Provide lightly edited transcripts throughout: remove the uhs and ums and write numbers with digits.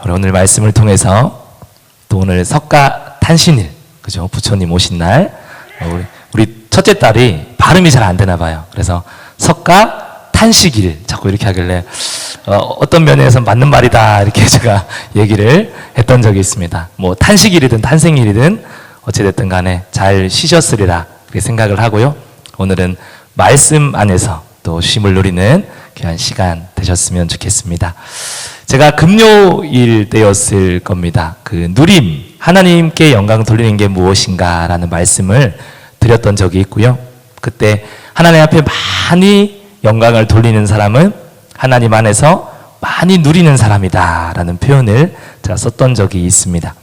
우리 오늘 말씀을 통해서 또 오늘 석가 탄신일, 그죠? 부처님 오신 날, 우리 첫째 딸이 발음이 잘 안 되나 봐요. 그래서 석가 탄식일 자꾸 이렇게 하길래 어떤 면에서 맞는 말이다 이렇게 제가 얘기를 했던 적이 있습니다. 뭐 탄식일이든 탄생일이든 어찌됐든 간에 잘 쉬셨으리라 그렇게 생각을 하고요. 오늘은 말씀 안에서 또 쉼을 누리는 귀한 시간 되셨으면 좋겠습니다. 제가 금요일 때였을 겁니다. 그 누림, 하나님께 영광 돌리는 게 무엇인가 라는 말씀을 드렸던 적이 있고요. 그때 하나님 앞에 많이 영광을 돌리는 사람은 하나님 안에서 많이 누리는 사람이다 라는 표현을 제가 썼던 적이 있습니다.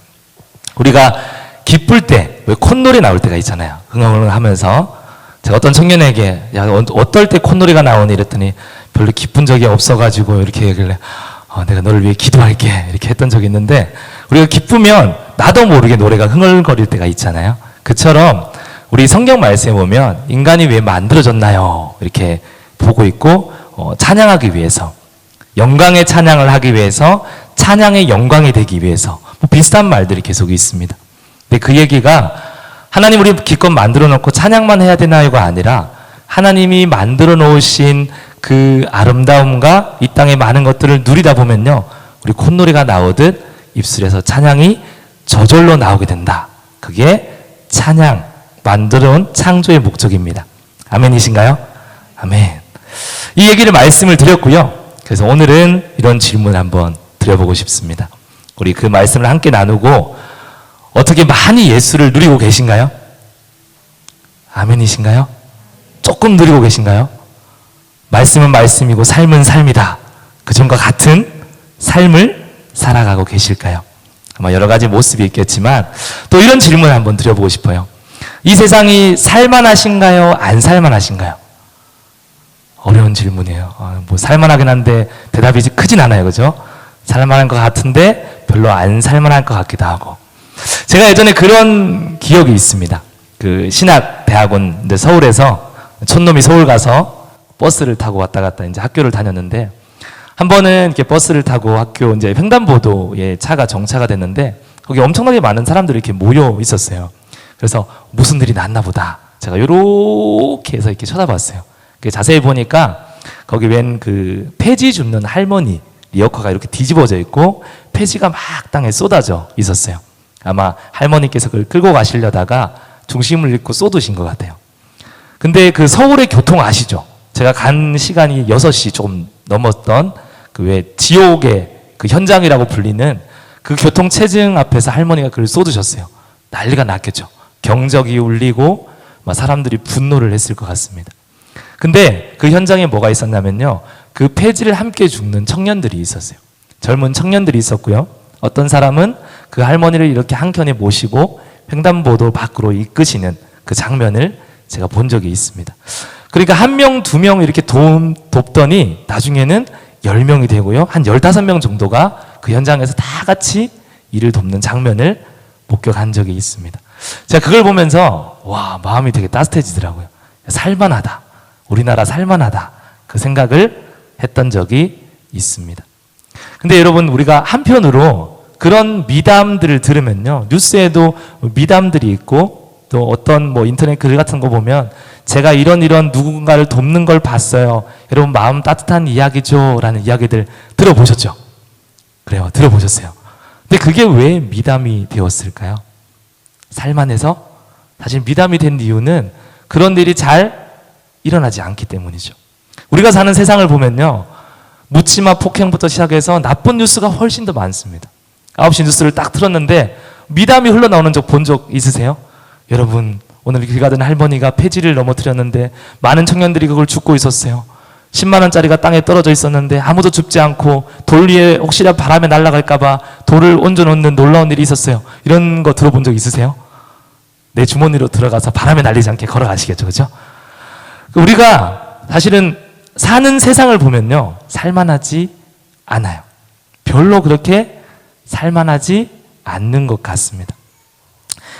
우리가 기쁠 때 왜 콧노래 나올 때가 있잖아요. 흥얼흥얼 하면서 제가 어떤 청년에게 야 어떨 때 콧노래가 나오니 이랬더니 별로 기쁜 적이 없어가지고 이렇게 얘기를 내가 너를 위해 기도할게 이렇게 했던 적이 있는데, 우리가 기쁘면 나도 모르게 노래가 흥얼거릴 때가 있잖아요. 그처럼 우리 성경 말씀에 보면 인간이 왜 만들어졌나요? 이렇게 보고 있고 찬양하기 위해서, 영광의 찬양을 하기 위해서, 찬양의 영광이 되기 위해서 뭐 비슷한 말들이 계속 있습니다. 근데 그 얘기가 하나님 우리 기껏 만들어 놓고 찬양만 해야 되나요가 아니라 하나님이 만들어 놓으신 그 아름다움과 이 땅의 많은 것들을 누리다 보면요, 우리 콧노래가 나오듯 입술에서 찬양이 저절로 나오게 된다. 그게 찬양, 만들어 온 창조의 목적입니다. 아멘이신가요? 아멘. 이 얘기를 말씀을 드렸고요. 그래서 오늘은 이런 질문 한번 드려보고 싶습니다. 우리 그 말씀을 함께 나누고 어떻게 많이 예수를 누리고 계신가요? 아멘이신가요? 조금 누리고 계신가요? 말씀은 말씀이고 삶은 삶이다. 그전과 같은 삶을 살아가고 계실까요? 아마 여러 가지 모습이 있겠지만 또 이런 질문을 한번 드려보고 싶어요. 이 세상이 살만하신가요? 안 살만하신가요? 어려운 질문이에요. 뭐 살만하긴 한데 대답이 크진 않아요. 그죠? 살만한 것 같은데 별로 안 살만할 것 같기도 하고. 제가 예전에 그런 기억이 있습니다. 그 신학대학원 서울에서 촌놈이 서울 가서 버스를 타고 왔다 갔다 이제 학교를 다녔는데, 한 번은 이렇게 버스를 타고 학교 이제 횡단보도에 차가 정차가 됐는데 거기 엄청나게 많은 사람들이 이렇게 모여 있었어요. 그래서 무슨 일이 났나 보다. 제가 요렇게 해서 이렇게 쳐다봤어요. 자세히 보니까 거기 웬 그 폐지 줍는 할머니 리어카가 이렇게 뒤집어져 있고 폐지가 막 땅에 쏟아져 있었어요. 아마 할머니께서 그걸 끌고 가시려다가 중심을 잃고 쏟으신 것 같아요. 근데 그 서울의 교통 아시죠? 제가 간 시간이 6시 조금 넘었던 그 왜 지옥의 그 현장이라고 불리는 그 교통체증 앞에서 할머니가 그걸 쏟으셨어요. 난리가 났겠죠. 경적이 울리고 막 사람들이 분노를 했을 것 같습니다. 근데 그 현장에 뭐가 있었냐면요, 그 폐지를 함께 죽는 청년들이 있었어요. 젊은 청년들이 있었고요. 어떤 사람은 그 할머니를 이렇게 한켠에 모시고 횡단보도 밖으로 이끄시는 그 장면을 제가 본 적이 있습니다. 그러니까 1명, 2명 이렇게 돕더니 나중에는 10명이 되고요. 한 15명 정도가 그 현장에서 다 같이 이를 돕는 장면을 목격한 적이 있습니다. 제가 그걸 보면서 와, 마음이 되게 따뜻해지더라고요. 살만하다. 우리나라 살만하다. 그 생각을 했던 적이 있습니다. 근데 여러분, 우리가 한편으로 그런 미담들을 들으면요, 뉴스에도 미담들이 있고 또 어떤 뭐 인터넷 글 같은 거 보면 제가 이런 누군가를 돕는 걸 봤어요. 여러분 마음 따뜻한 이야기죠 라는 이야기들 들어보셨죠? 그래요, 들어보셨어요. 근데 그게 왜 미담이 되었을까요? 살만해서? 사실 미담이 된 이유는 그런 일이 잘 일어나지 않기 때문이죠. 우리가 사는 세상을 보면요, 묻지마 폭행부터 시작해서 나쁜 뉴스가 훨씬 더 많습니다. 9시 뉴스를 딱 틀었는데 미담이 흘러나오는 적 본 적 있으세요? 여러분, 오늘 길 가던 할머니가 폐지를 넘어뜨렸는데 많은 청년들이 그걸 줍고 있었어요. 10만 원짜리가 땅에 떨어져 있었는데 아무도 줍지 않고 돌 위에 혹시나 바람에 날아갈까 봐 돌을 얹어놓는 놀라운 일이 있었어요. 이런 거 들어본 적 있으세요? 내 주머니로 들어가서 바람에 날리지 않게 걸어가시겠죠, 그죠? 우리가 사실은 사는 세상을 보면요, 살만하지 않아요. 별로 그렇게 살만하지 않는 것 같습니다.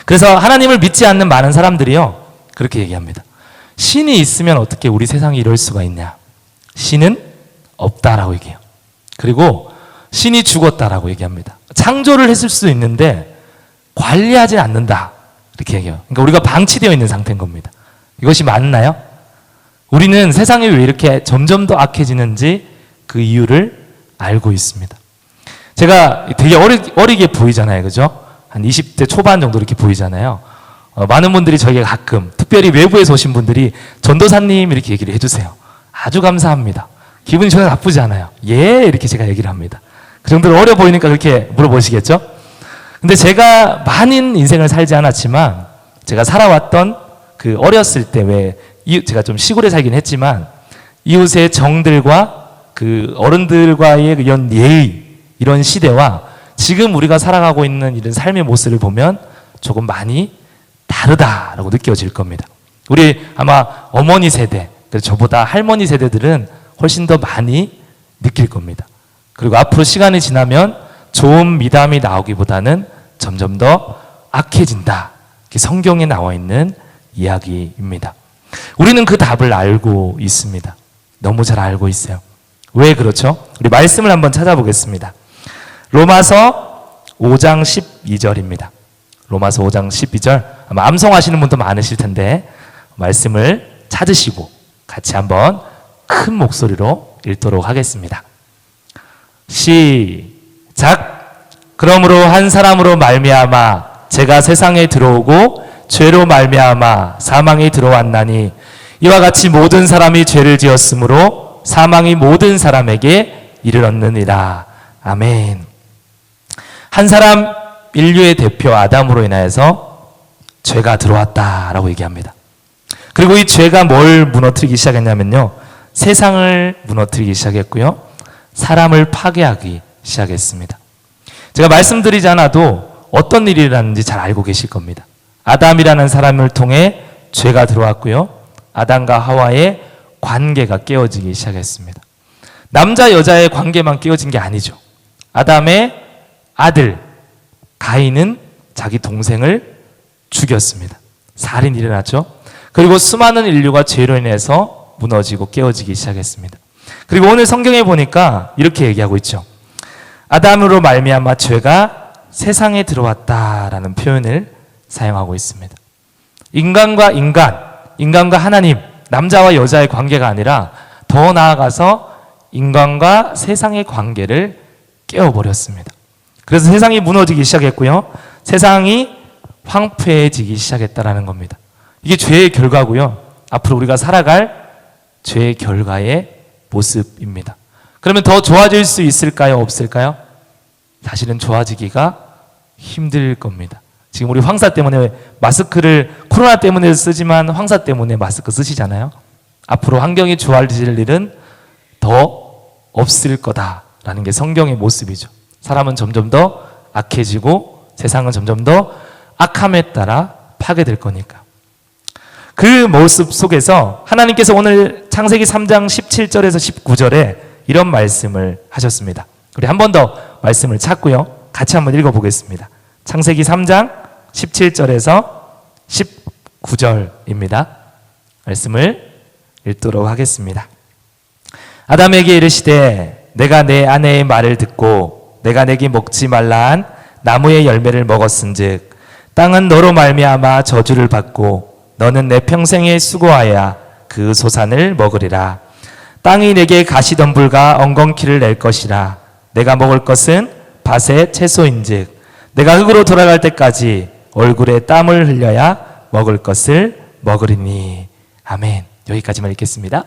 그래서 하나님을 믿지 않는 많은 사람들이요, 그렇게 얘기합니다. 신이 있으면 어떻게 우리 세상이 이럴 수가 있냐? 신은 없다라고 얘기해요. 그리고 신이 죽었다라고 얘기합니다. 창조를 했을 수 있는데 관리하지 않는다 이렇게 얘기해요. 그러니까 우리가 방치되어 있는 상태인 겁니다. 이것이 맞나요? 우리는 세상이 왜 이렇게 점점 더 악해지는지 그 이유를 알고 있습니다. 제가 되게 어리게 보이잖아요. 그죠? 한 20대 초반 정도 이렇게 보이잖아요. 많은 분들이 저에게 가끔, 특별히 외부에서 오신 분들이 전도사님 이렇게 얘기를 해주세요. 아주 감사합니다. 기분이 전혀 나쁘지 않아요. 예, 이렇게 제가 얘기를 합니다. 그 정도로 어려 보이니까 그렇게 물어보시겠죠? 근데 제가 많은 인생을 살지 않았지만, 제가 살아왔던 그 어렸을 때 제가 좀 시골에 살긴 했지만, 이웃의 정들과 그 어른들과의 이런 예의, 이런 시대와 지금 우리가 살아가고 있는 이런 삶의 모습을 보면 조금 많이 다르다라고 느껴질 겁니다. 우리 아마 어머니 세대, 그래서 저보다 할머니 세대들은 훨씬 더 많이 느낄 겁니다. 그리고 앞으로 시간이 지나면 좋은 미담이 나오기보다는 점점 더 악해진다. 이게 성경에 나와 있는 이야기입니다. 우리는 그 답을 알고 있습니다. 너무 잘 알고 있어요. 왜 그렇죠? 우리 말씀을 한번 찾아보겠습니다. 로마서 5장 12절입니다. 로마서 5장 12절. 아마 암송하시는 분도 많으실 텐데 말씀을 찾으시고 같이 한번 큰 목소리로 읽도록 하겠습니다. 시작. 그러므로 한 사람으로 말미암아 죄가 세상에 들어오고 죄로 말미암아 사망이 들어왔나니 이와 같이 모든 사람이 죄를 지었으므로 사망이 모든 사람에게 이르렀느니라. 아멘. 한 사람 인류의 대표 아담으로 인하여서 죄가 들어왔다라고 얘기합니다. 그리고 이 죄가 뭘 무너뜨리기 시작했냐면요, 세상을 무너뜨리기 시작했고요, 사람을 파괴하기 시작했습니다. 제가 말씀드리지 않아도 어떤 일이 일어났는지 잘 알고 계실 겁니다. 아담이라는 사람을 통해 죄가 들어왔고요, 아담과 하와의 관계가 깨어지기 시작했습니다. 남자 여자의 관계만 깨어진 게 아니죠. 아담의 아들 가인은 자기 동생을 죽였습니다. 살인이 일어났죠. 그리고 수많은 인류가 죄로 인해서 무너지고 깨어지기 시작했습니다. 그리고 오늘 성경에 보니까 이렇게 얘기하고 있죠. 아담으로 말미암아 죄가 세상에 들어왔다라는 표현을 사용하고 있습니다. 인간과 하나님, 남자와 여자의 관계가 아니라 더 나아가서 인간과 세상의 관계를 깨워버렸습니다. 그래서 세상이 무너지기 시작했고요, 세상이 황폐해지기 시작했다라는 겁니다. 이게 죄의 결과고요, 앞으로 우리가 살아갈 죄의 결과의 모습입니다. 그러면 더 좋아질 수 있을까요? 없을까요? 사실은 좋아지기가 힘들 겁니다. 지금 우리 황사 때문에 마스크를 코로나 때문에 쓰지만 황사 때문에 마스크 쓰시잖아요. 앞으로 환경이 좋아질 일은 더 없을 거다라는 게 성경의 모습이죠. 사람은 점점 더 악해지고 세상은 점점 더 악함에 따라 파괴될 거니까. 그 모습 속에서 하나님께서 오늘 창세기 3장 17절에서 19절에 이런 말씀을 하셨습니다. 우리 한 번 더 말씀을 찾고요, 같이 한번 읽어보겠습니다. 창세기 3장 17절에서 19절입니다. 말씀을 읽도록 하겠습니다. 아담에게 이르시되 내가 내 아내의 말을 듣고 내가 내게 먹지 말라 한 나무의 열매를 먹었은즉 땅은 너로 말미암아 저주를 받고 너는 내 평생에 수고하여 그 소산을 먹으리라. 땅이 내게 가시덤불과 엉겅퀴를 낼 것이라. 내가 먹을 것은 밭의 채소인즉 내가 흙으로 돌아갈 때까지 얼굴에 땀을 흘려야 먹을 것을 먹으리니. 아멘. 여기까지만 읽겠습니다.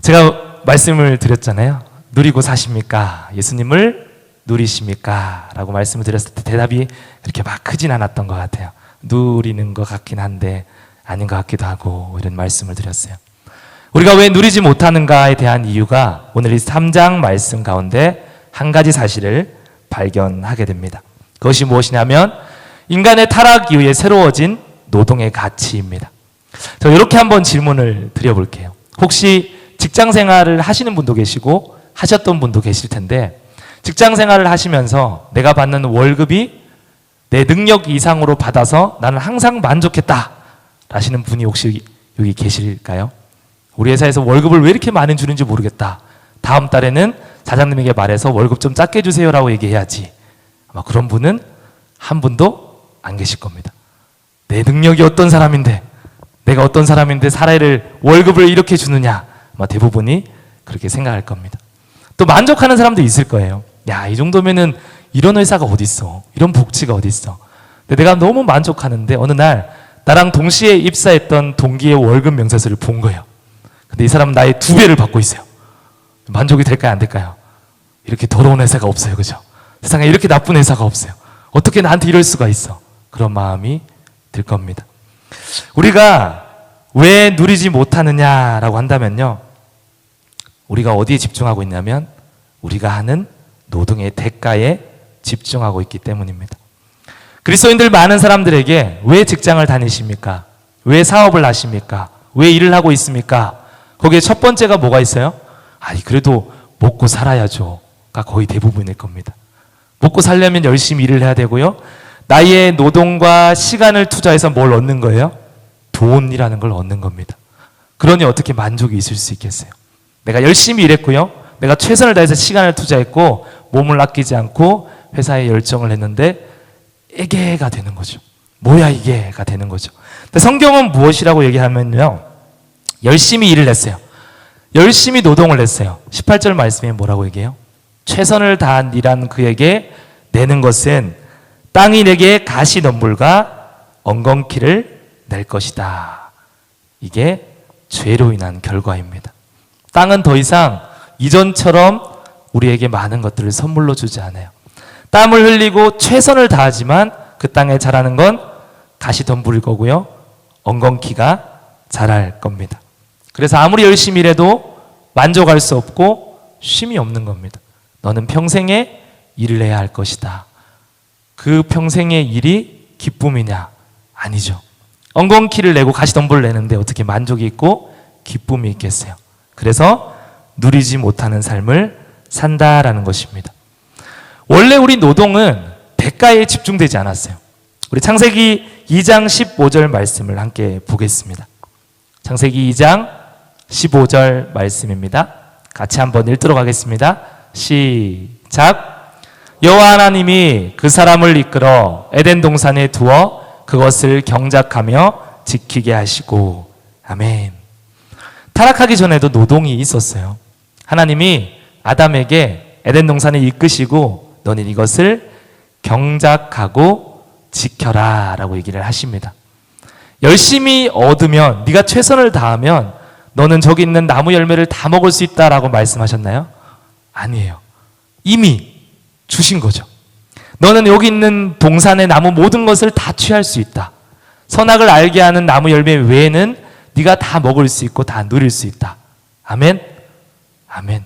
제가 말씀을 드렸잖아요. 누리고 사십니까? 예수님을 누리십니까? 라고 말씀을 드렸을 때 대답이 그렇게 막 크진 않았던 것 같아요. 누리는 것 같긴 한데 아닌 것 같기도 하고 이런 말씀을 드렸어요. 우리가 왜 누리지 못하는가에 대한 이유가 오늘 이 3장 말씀 가운데 한 가지 사실을 발견하게 됩니다. 그것이 무엇이냐면 인간의 타락 이후에 새로워진 노동의 가치입니다. 저 이렇게 한번 질문을 드려볼게요. 혹시 직장 생활을 하시는 분도 계시고 하셨던 분도 계실 텐데, 직장 생활을 하시면서 내가 받는 월급이 내 능력 이상으로 받아서 나는 항상 만족했다 라시는 분이 혹시 여기 계실까요? 우리 회사에서 월급을 왜 이렇게 많이 주는지 모르겠다, 다음 달에는 사장님에게 말해서 월급 좀 작게 주세요라고 얘기해야지. 아마 그런 분은 한 분도 안 계실 겁니다. 내 능력이 어떤 사람인데, 내가 어떤 사람인데 사례를 월급을 이렇게 주느냐. 아마 대부분이 그렇게 생각할 겁니다. 또 만족하는 사람도 있을 거예요. 야, 이 정도면은 이런 회사가 어딨어, 이런 복지가 어딨어. 근데 내가 너무 만족하는데 어느 날 나랑 동시에 입사했던 동기의 월급 명세서를 본 거예요. 근데 이 사람은 나의 2배를 받고 있어요. 만족이 될까요, 안 될까요? 이렇게 더러운 회사가 없어요, 그죠? 세상에 이렇게 나쁜 회사가 없어요. 어떻게 나한테 이럴 수가 있어? 그런 마음이 들 겁니다. 우리가 왜 누리지 못하느냐라고 한다면요, 우리가 어디에 집중하고 있냐면 우리가 하는 노동의 대가에 집중하고 있기 때문입니다. 그리스도인들 많은 사람들에게 왜 직장을 다니십니까? 왜 사업을 하십니까? 왜 일을 하고 있습니까? 거기에 첫 번째가 뭐가 있어요? 아니, 그래도 먹고 살아야죠가 거의 대부분일 겁니다. 먹고 살려면 열심히 일을 해야 되고요. 나의 노동과 시간을 투자해서 뭘 얻는 거예요? 돈이라는 걸 얻는 겁니다. 그러니 어떻게 만족이 있을 수 있겠어요? 내가 열심히 일했고요. 내가 최선을 다해서 시간을 투자했고 몸을 아끼지 않고 회사에 열정을 했는데 에게가 되는 거죠. 뭐야 이게가 되는 거죠. 근데 성경은 무엇이라고 얘기하면요, 열심히 일을 했어요. 열심히 노동을 했어요. 18절 말씀에 뭐라고 얘기해요? 최선을 다한 일한 그에게 내는 것은 땅이 내게 가시덤불과 엉겅퀴를 낼 것이다. 이게 죄로 인한 결과입니다. 땅은 더 이상 이전처럼 우리에게 많은 것들을 선물로 주지 않아요. 땀을 흘리고 최선을 다하지만 그 땅에 자라는 건 가시덤불일 거고요, 엉겅퀴가 자랄 겁니다. 그래서 아무리 열심히 일해도 만족할 수 없고 쉼이 없는 겁니다. 너는 평생에 일을 해야 할 것이다. 그 평생의 일이 기쁨이냐? 아니죠. 엉겅퀴를 내고 가시덤불을 내는데 어떻게 만족이 있고 기쁨이 있겠어요? 그래서 누리지 못하는 삶을 산다라는 것입니다. 원래 우리 노동은 대가에 집중되지 않았어요. 우리 창세기 2장 15절 말씀을 함께 보겠습니다. 창세기 2장 15절 말씀입니다. 같이 한번 읽도록 하겠습니다. 시작. 여호와 하나님이 그 사람을 이끌어 에덴 동산에 두어 그것을 경작하며 지키게 하시고. 아멘. 타락하기 전에도 노동이 있었어요. 하나님이 아담에게 에덴 동산에 이끄시고 너는 이것을 경작하고 지켜라 라고 얘기를 하십니다. 열심히 얻으면, 네가 최선을 다하면 너는 저기 있는 나무 열매를 다 먹을 수 있다라고 말씀하셨나요? 아니에요. 이미 주신 거죠. 너는 여기 있는 동산의 나무 모든 것을 다 취할 수 있다. 선악을 알게 하는 나무 열매 외에는 네가 다 먹을 수 있고 다 누릴 수 있다. 아멘? 아멘.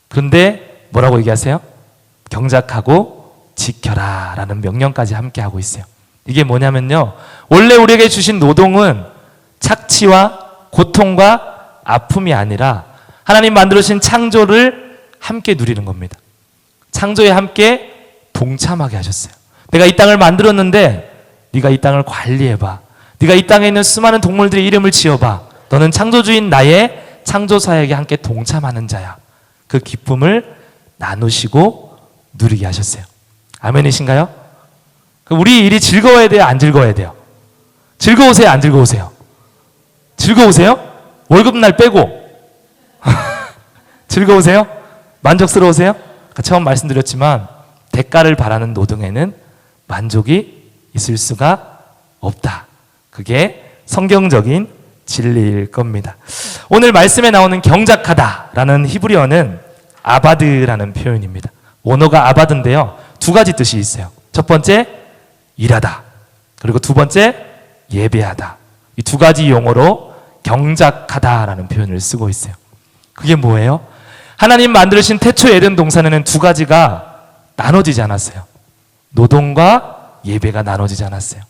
그런데 뭐라고 얘기하세요? 경작하고 지켜라 라는 명령까지 함께 하고 있어요. 이게 뭐냐면요, 원래 우리에게 주신 노동은 착취와 고통과 아픔이 아니라 하나님 만들어주신 창조를 함께 누리는 겁니다. 창조에 함께 동참하게 하셨어요. 내가 이 땅을 만들었는데 네가 이 땅을 관리해봐. 네가 이 땅에 있는 수많은 동물들의 이름을 지어봐. 너는 창조주인 나의 창조사에게 함께 동참하는 자야. 그 기쁨을 나누시고 누리게 하셨어요. 아멘이신가요? 우리 일이 즐거워야 돼요, 안 즐거워야 돼요? 즐거우세요, 안 즐거우세요? 즐거우세요? 월급날 빼고 즐거우세요? 만족스러우세요? 처음 말씀드렸지만 대가를 바라는 노동에는 만족이 있을 수가 없다. 그게 성경적인 진리일 겁니다. 오늘 말씀에 나오는 경작하다라는 히브리어는 아바드라는 표현입니다. 원어가 아바드인데요, 두 가지 뜻이 있어요. 첫 번째, 일하다. 그리고 두 번째, 예배하다. 이 두 가지 용어로 경작하다라는 표현을 쓰고 있어요. 그게 뭐예요? 하나님 만드신 태초 에덴 동산에는 두 가지가 나눠지지 않았어요. 노동과 예배가 나눠지지 않았어요.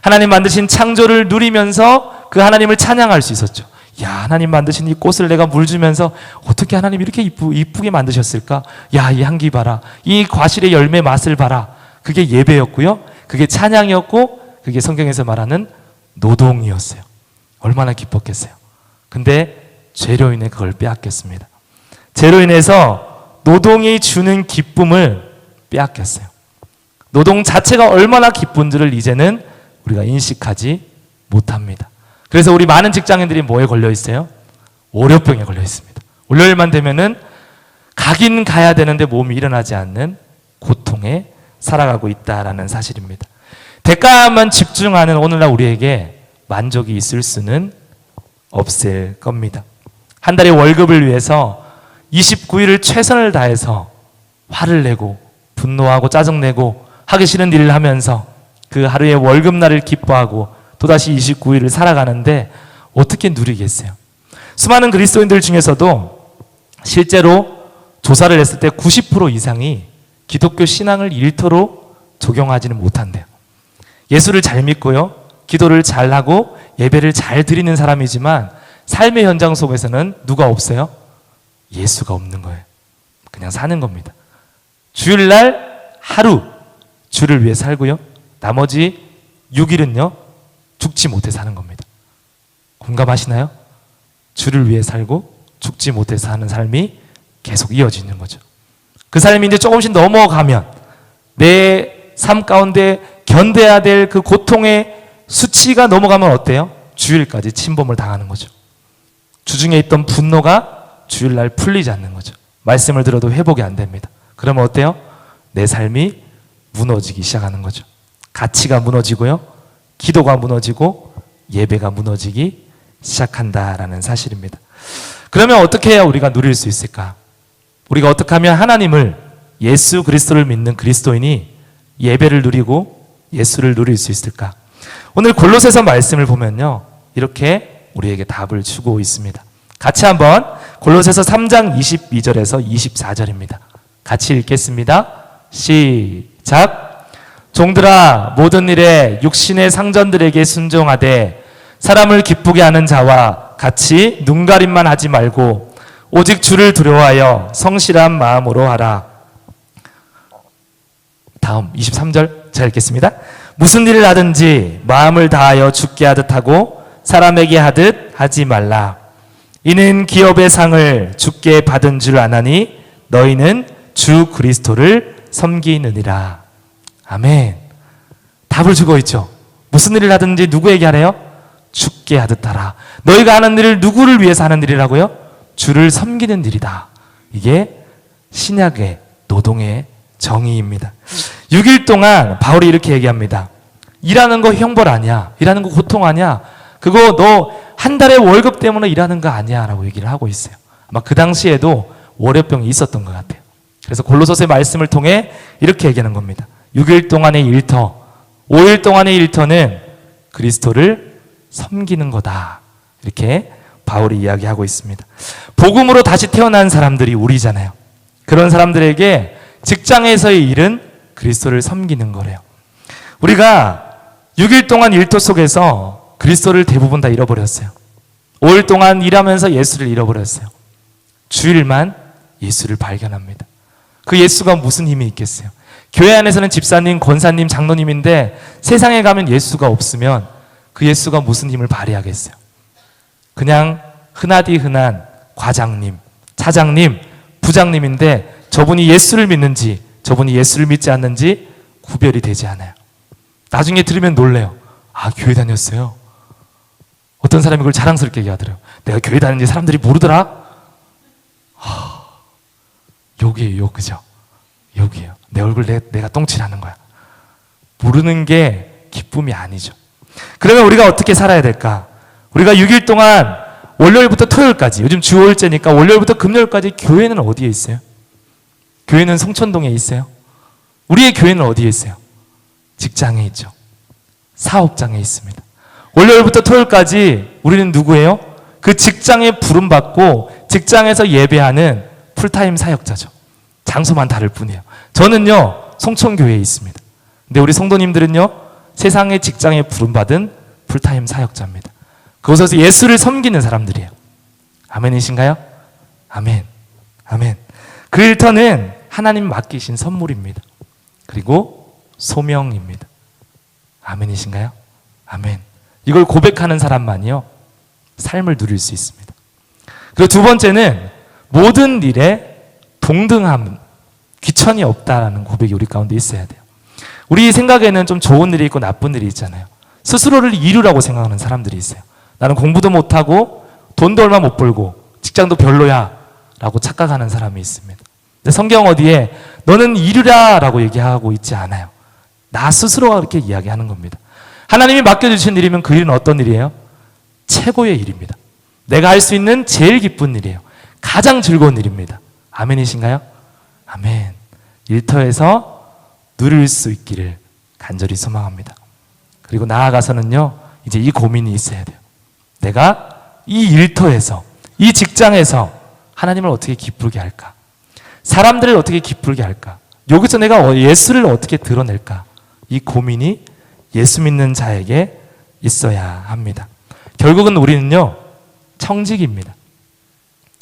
하나님 만드신 창조를 누리면서 그 하나님을 찬양할 수 있었죠. 야, 하나님 만드신 이 꽃을 내가 물 주면서 어떻게 하나님 이렇게 이쁘게 만드셨을까? 야, 이 향기 봐라. 이 과실의 열매 맛을 봐라. 그게 예배였고요. 그게 찬양이었고, 그게 성경에서 말하는 노동이었어요. 얼마나 기뻤겠어요. 근데 죄로 인해 그걸 빼앗겼습니다. 죄로 인해서 노동이 주는 기쁨을 빼앗겼어요. 노동 자체가 얼마나 기쁜지를 이제는 우리가 인식하지 못합니다. 그래서 우리 많은 직장인들이 뭐에 걸려 있어요? 월요병에 걸려 있습니다. 월요일만 되면은 가긴 가야 되는데 몸이 일어나지 않는 고통에 살아가고 있다라는 사실입니다. 대가만 집중하는 오늘날 우리에게 만족이 있을 수는 없을 겁니다. 한 달의 월급을 위해서 29일을 최선을 다해서 화를 내고 분노하고 짜증내고 하기 싫은 일을 하면서 그 하루의 월급날을 기뻐하고 또다시 29일을 살아가는데 어떻게 누리겠어요? 수많은 그리스도인들 중에서도 실제로 조사를 했을 때 90% 이상이 기독교 신앙을 일터로 적용하지는 못한대요. 예수를 잘 믿고요, 기도를 잘하고 예배를 잘 드리는 사람이지만 삶의 현장 속에서는 누가 없어요? 예수가 없는 거예요. 그냥 사는 겁니다. 주일날 하루 주를 위해 살고요, 나머지 6일은요 죽지 못해 사는 겁니다. 공감하시나요? 주를 위해 살고 죽지 못해 사는 삶이 계속 이어지는 거죠. 그 삶이 이제 조금씩 넘어가면 내 삶 가운데 견뎌야 될 그 고통의 수치가 넘어가면 어때요? 주일까지 침범을 당하는 거죠. 주중에 있던 분노가 주일날 풀리지 않는 거죠. 말씀을 들어도 회복이 안 됩니다. 그러면 어때요? 내 삶이 무너지기 시작하는 거죠. 가치가 무너지고요, 기도가 무너지고 예배가 무너지기 시작한다라는 사실입니다. 그러면 어떻게 해야 우리가 누릴 수 있을까? 우리가 어떻게 하면 하나님을, 예수 그리스도를 믿는 그리스도인이 예배를 누리고 예수를 누릴 수 있을까? 오늘 골로새서 말씀을 보면요, 이렇게 우리에게 답을 주고 있습니다. 같이 한번 골로새서 3장 22절에서 24절입니다. 같이 읽겠습니다. 시작. 종들아, 모든 일에 육신의 상전들에게 순종하되 사람을 기쁘게 하는 자와 같이 눈가림만 하지 말고 오직 주를 두려워하여 성실한 마음으로 하라. 다음 23절 제가 읽겠습니다. 무슨 일을 하든지 마음을 다하여 주께 하듯 하고 사람에게 하듯 하지 말라. 이는 기업의 상을 주께 받은 줄 아나니 너희는 주 그리스도를 섬기느니라. 아멘. 답을 주고 있죠. 무슨 일을 하든지 누구에게 하래요? 주께 하듯 하라. 너희가 하는 일을 누구를 위해서 하는 일이라고요? 주를 섬기는 일이다. 이게 신약의 노동의 정의입니다. 6일 동안 바울이 이렇게 얘기합니다. 일하는 거 형벌 아니야. 일하는 거 고통 아니야. 그거 너 한 달의 월급 때문에 일하는 거 아니야 라고 얘기를 하고 있어요. 아마 그 당시에도 월요병이 있었던 것 같아요. 그래서 골로새서의 말씀을 통해 이렇게 얘기하는 겁니다. 6일 동안의 일터, 5일 동안의 일터는 그리스도를 섬기는 거다. 이렇게 바울이 이야기하고 있습니다. 복음으로 다시 태어난 사람들이 우리잖아요. 그런 사람들에게 직장에서의 일은 그리스도를 섬기는 거래요. 우리가 6일 동안 일터 속에서 그리스도를 대부분 다 잃어버렸어요. 5일 동안 일하면서 예수를 잃어버렸어요. 주일만 예수를 발견합니다. 그 예수가 무슨 힘이 있겠어요? 교회 안에서는 집사님, 권사님, 장로님인데 세상에 가면 예수가 없으면 그 예수가 무슨 힘을 발휘하겠어요? 그냥 흔하디 흔한 과장님, 차장님, 부장님인데 저분이 예수를 믿는지 저분이 예수를 믿지 않는지 구별이 되지 않아요. 나중에 들으면 놀래요. 아, 교회 다녔어요. 어떤 사람이 그걸 자랑스럽게 얘기하더래요. 내가 교회 다니는지 사람들이 모르더라. 여기에요, 그죠? 여기에요. 내 얼굴 내가 똥칠하는 거야. 모르는 게 기쁨이 아니죠. 그러면 우리가 어떻게 살아야 될까? 우리가 6일 동안 월요일부터 토요일까지, 요즘 주 5일째니까 월요일부터 금요일까지 교회는 어디에 있어요? 교회는 송천동에 있어요. 우리의 교회는 어디에 있어요? 직장에 있죠. 사업장에 있습니다. 월요일부터 토요일까지 우리는 누구예요? 그 직장에 부름받고 직장에서 예배하는 풀타임 사역자죠. 장소만 다를 뿐이에요. 저는요, 송천교회에 있습니다. 근데 우리 성도님들은요, 세상의 직장에 부름받은 풀타임 사역자입니다. 그곳에서 예수를 섬기는 사람들이에요. 아멘이신가요? 아멘. 아멘. 그 일터는 하나님 맡기신 선물입니다. 그리고 소명입니다. 아멘이신가요? 아멘. 이걸 고백하는 사람만이요, 삶을 누릴 수 있습니다. 그리고 두 번째는 모든 일에 동등함, 귀천이 없다라는 고백이 우리 가운데 있어야 돼요. 우리 생각에는 좀 좋은 일이 있고 나쁜 일이 있잖아요. 스스로를 이루라고 생각하는 사람들이 있어요. 나는 공부도 못하고 돈도 얼마 못 벌고 직장도 별로야 라고 착각하는 사람이 있습니다. 근데 성경 어디에 너는 이루라 라고 얘기하고 있지 않아요. 나 스스로가 그렇게 이야기하는 겁니다. 하나님이 맡겨주신 일이면 그 일은 어떤 일이에요? 최고의 일입니다. 내가 할 수 있는 제일 기쁜 일이에요. 가장 즐거운 일입니다. 아멘이신가요? 아멘. 일터에서 누릴 수 있기를 간절히 소망합니다. 그리고 나아가서는요, 이제 이 고민이 있어야 돼요. 내가 이 일터에서, 이 직장에서 하나님을 어떻게 기쁘게 할까? 사람들을 어떻게 기쁘게 할까? 여기서 내가 예수를 어떻게 드러낼까? 이 고민이 예수 믿는 자에게 있어야 합니다. 결국은 우리는요, 청직입니다.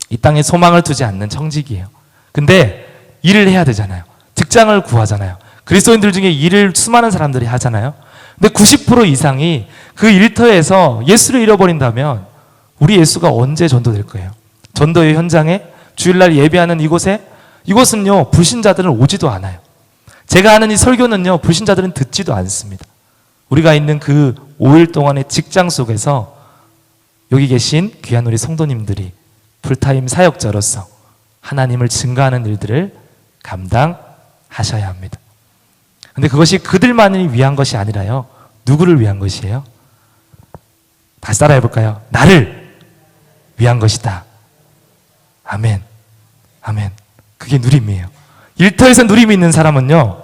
이 땅에 소망을 두지 않는 청직이에요. 근데 일을 해야 되잖아요. 직장을 구하잖아요. 그리스도인들 중에 일을 수많은 사람들이 하잖아요. 근데 90% 이상이 그 일터에서 예수를 잃어버린다면 우리 예수가 언제 전도될 거예요? 전도의 현장에, 주일날 예배하는 이곳은요, 불신자들은 오지도 않아요. 제가 하는 이 설교는요, 불신자들은 듣지도 않습니다. 우리가 있는 그 5일 동안의 직장 속에서 여기 계신 귀한 우리 성도님들이 풀타임 사역자로서 하나님을 증거하는 일들을 감당하셔야 합니다. 근데 그것이 그들만을 위한 것이 아니라요, 누구를 위한 것이에요? 다시 따라해 볼까요? 나를 위한 것이다. 아멘. 아멘. 그게 누림이에요. 일터에서 누림이 있는 사람은요,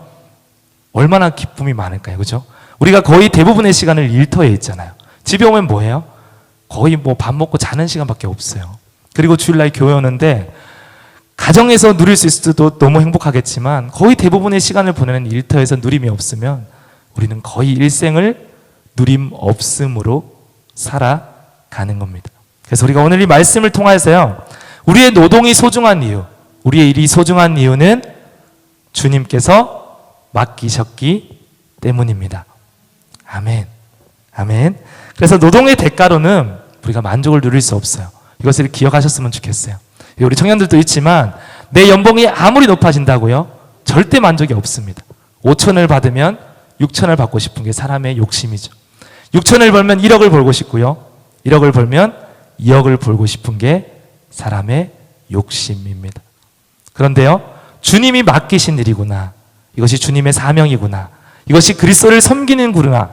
얼마나 기쁨이 많을까요? 그죠? 우리가 거의 대부분의 시간을 일터에 있잖아요. 집에 오면 뭐해요? 거의 뭐 밥 먹고 자는 시간밖에 없어요. 그리고 주일날 교회 오는데 가정에서 누릴 수 있어도 너무 행복하겠지만 거의 대부분의 시간을 보내는 일터에서 누림이 없으면 우리는 거의 일생을 누림 없음으로 살아가는 겁니다. 그래서 우리가 오늘 이 말씀을 통해서요, 우리의 노동이 소중한 이유, 우리의 일이 소중한 이유는 주님께서 맡기셨기 때문입니다. 아멘. 아멘. 그래서 노동의 대가로는 우리가 만족을 누릴 수 없어요. 이것을 기억하셨으면 좋겠어요. 우리 청년들도 있지만 내 연봉이 아무리 높아진다고요, 절대 만족이 없습니다. 5천을 받으면 6천을 받고 싶은 게 사람의 욕심이죠. 6천을 벌면 1억을 벌고 싶고요, 1억을 벌면 2억을 벌고 싶은 게 사람의 욕심입니다. 그런데요, 주님이 맡기신 일이구나, 이것이 주님의 사명이구나, 이것이 그리스도를 섬기는 구나,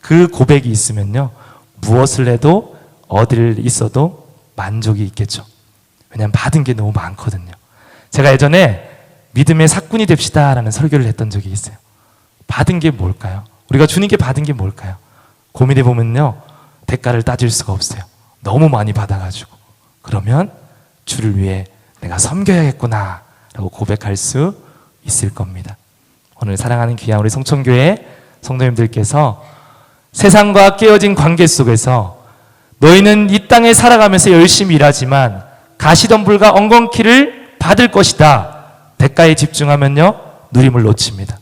그 고백이 있으면요, 무엇을 해도 어딜 있어도 만족이 있겠죠. 왜냐하면 받은 게 너무 많거든요. 제가 예전에 믿음의 사꾼이 됩시다 라는 설교를 했던 적이 있어요. 받은 게 뭘까요? 우리가 주님께 받은 게 뭘까요? 고민해 보면요, 대가를 따질 수가 없어요. 너무 많이 받아가지고. 그러면 주를 위해 내가 섬겨야겠구나 라고 고백할 수 있을 겁니다. 오늘 사랑하는 귀한 우리 성천교회 성도님들께서 세상과 깨어진 관계 속에서 너희는 이 땅에 살아가면서 열심히 일하지만 가시덤불과 엉겅퀴를 받을 것이다. 대가에 집중하면요, 누림을 놓칩니다.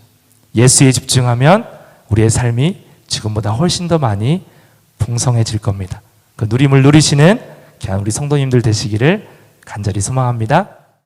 예수에 집중하면 우리의 삶이 지금보다 훨씬 더 많이 풍성해질 겁니다. 그 누림을 누리시는 귀한 우리 성도님들 되시기를 간절히 소망합니다.